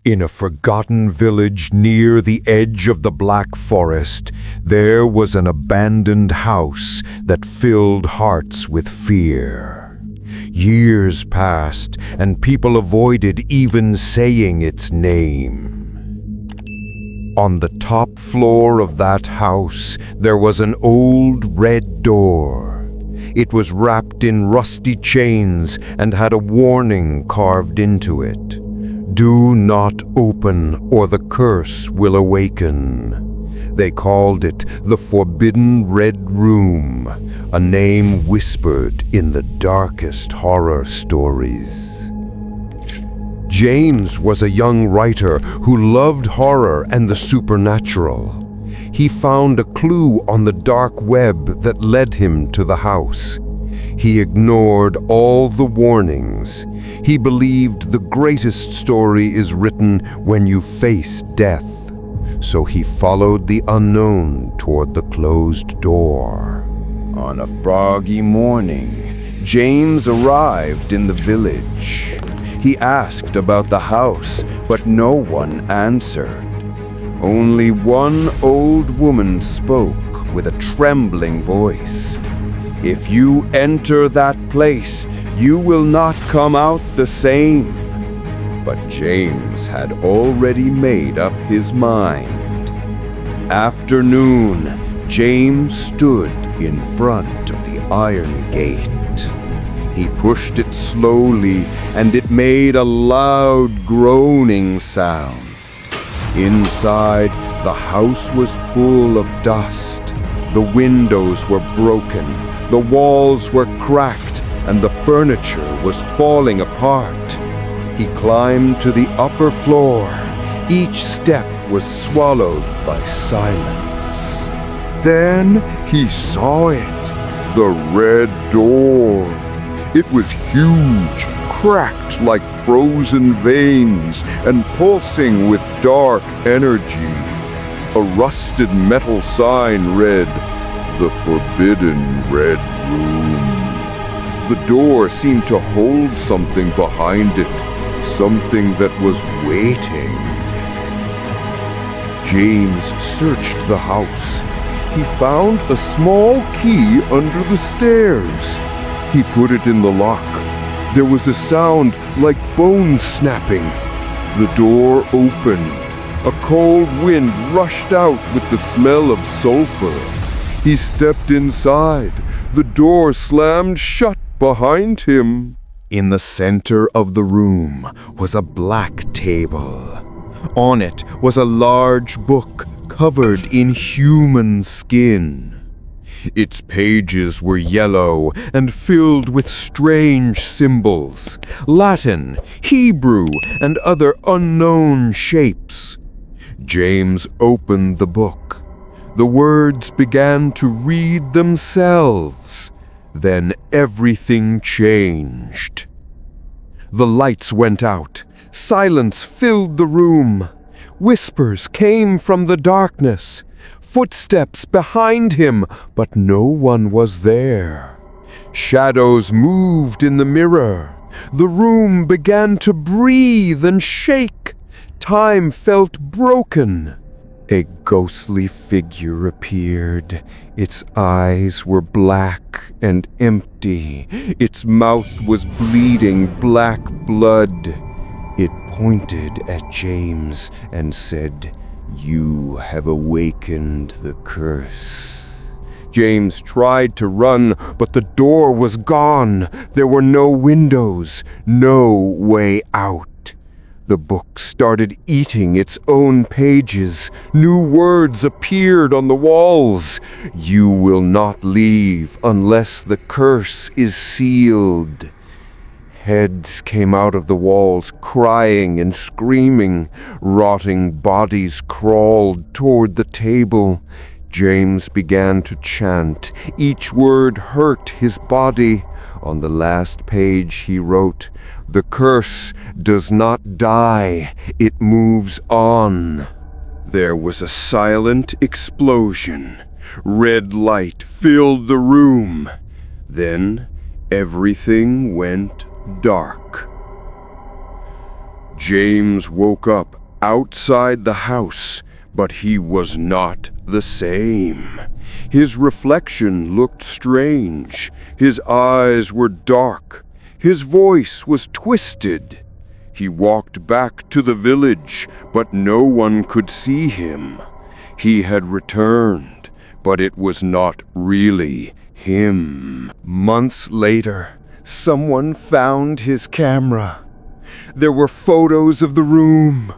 In a forgotten village near the edge of the Black Forest, there was an abandoned house that filled hearts with fear. Years passed, and people avoided even saying its name. On the top floor of that house, there was an old red door. It was wrapped in rusty chains and had a warning carved into it. "Do not open, or the curse will awaken." They called it the Forbidden Red Room, a name whispered in the darkest horror stories. James was a young writer who loved horror and the supernatural. He found a clue on the dark web that led him to the house. He ignored all the warnings. He believed the greatest story is written when you face death. So he followed the unknown toward the closed door. On a froggy morning, James arrived in the village. He asked about the house, but no one answered. Only one old woman spoke with a trembling voice. "If you enter that place, you will not come out the same." But James had already made up his mind. After noon, James stood in front of the iron gate. He pushed it slowly, and it made a loud groaning sound. Inside, the house was full of dust. The windows were broken, the walls were cracked, and the furniture was falling apart. He climbed to the upper floor. Each step was swallowed by silence. Then he saw it, the red door. It was huge, cracked like frozen veins, and pulsing with dark energy. A rusted metal sign read, "The Forbidden Red Room." The door seemed to hold something behind it, something that was waiting. James searched the house. He found a small key under the stairs. He put it in the lock. There was a sound like bones snapping. The door opened. A cold wind rushed out with the smell of sulfur. He stepped inside. The door slammed shut behind him. In the center of the room was a black table. On it was a large book covered in human skin. Its pages were yellow and filled with strange symbols, Latin, Hebrew, and other unknown shapes. James opened the book. The words began to read themselves. Then everything changed. The lights went out. Silence filled the room. Whispers came from the darkness. Footsteps behind him, but no one was there. Shadows moved in the mirror. The room began to breathe and shake. Time felt broken. A ghostly figure appeared. Its eyes were black and empty. Its mouth was bleeding black blood. It pointed at James and said, "You have awakened the curse." James tried to run, but the door was gone. There were no windows, no way out. The book started eating its own pages. New words appeared on the walls. "You will not leave unless the curse is sealed." Heads came out of the walls, crying and screaming. Rotting bodies crawled toward the table. James began to chant. Each word hurt his body. On the last page he wrote, "The curse does not die, it moves on." There was a silent explosion. Red light filled the room. Then everything went dark. James woke up outside the house, but he was not the same. His reflection looked strange. His eyes were dark. His voice was twisted. He walked back to the village, but no one could see him. He had returned, but it was not really him. Months later, someone found his camera. There were photos of the room.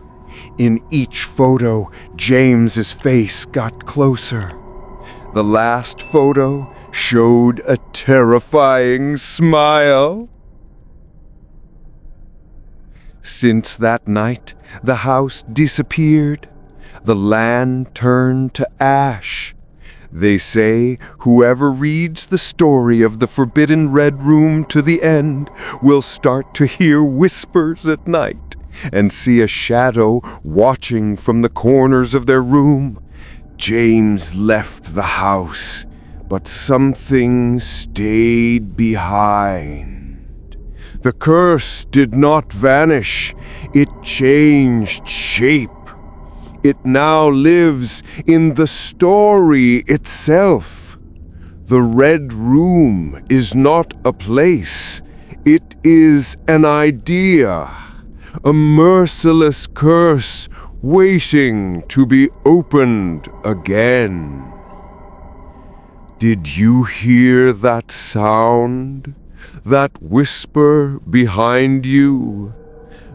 In each photo, James's face got closer. The last photo showed a terrifying smile. Since that night, the house disappeared. The land turned to ash. They say whoever reads the story of the Forbidden Red Room to the end will start to hear whispers at night and see a shadow watching from the corners of their room. James left the house, but something stayed behind. The curse did not vanish. It changed shape. It now lives in the story itself. The Red Room is not a place. It is an idea, a merciless curse waiting to be opened again. Did you hear that sound? That whisper behind you?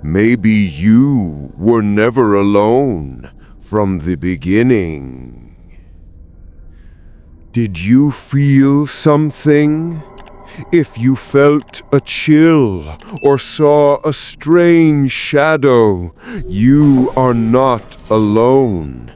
Maybe you were never alone from the beginning. Did you feel something? If you felt a chill or saw a strange shadow, you are not alone.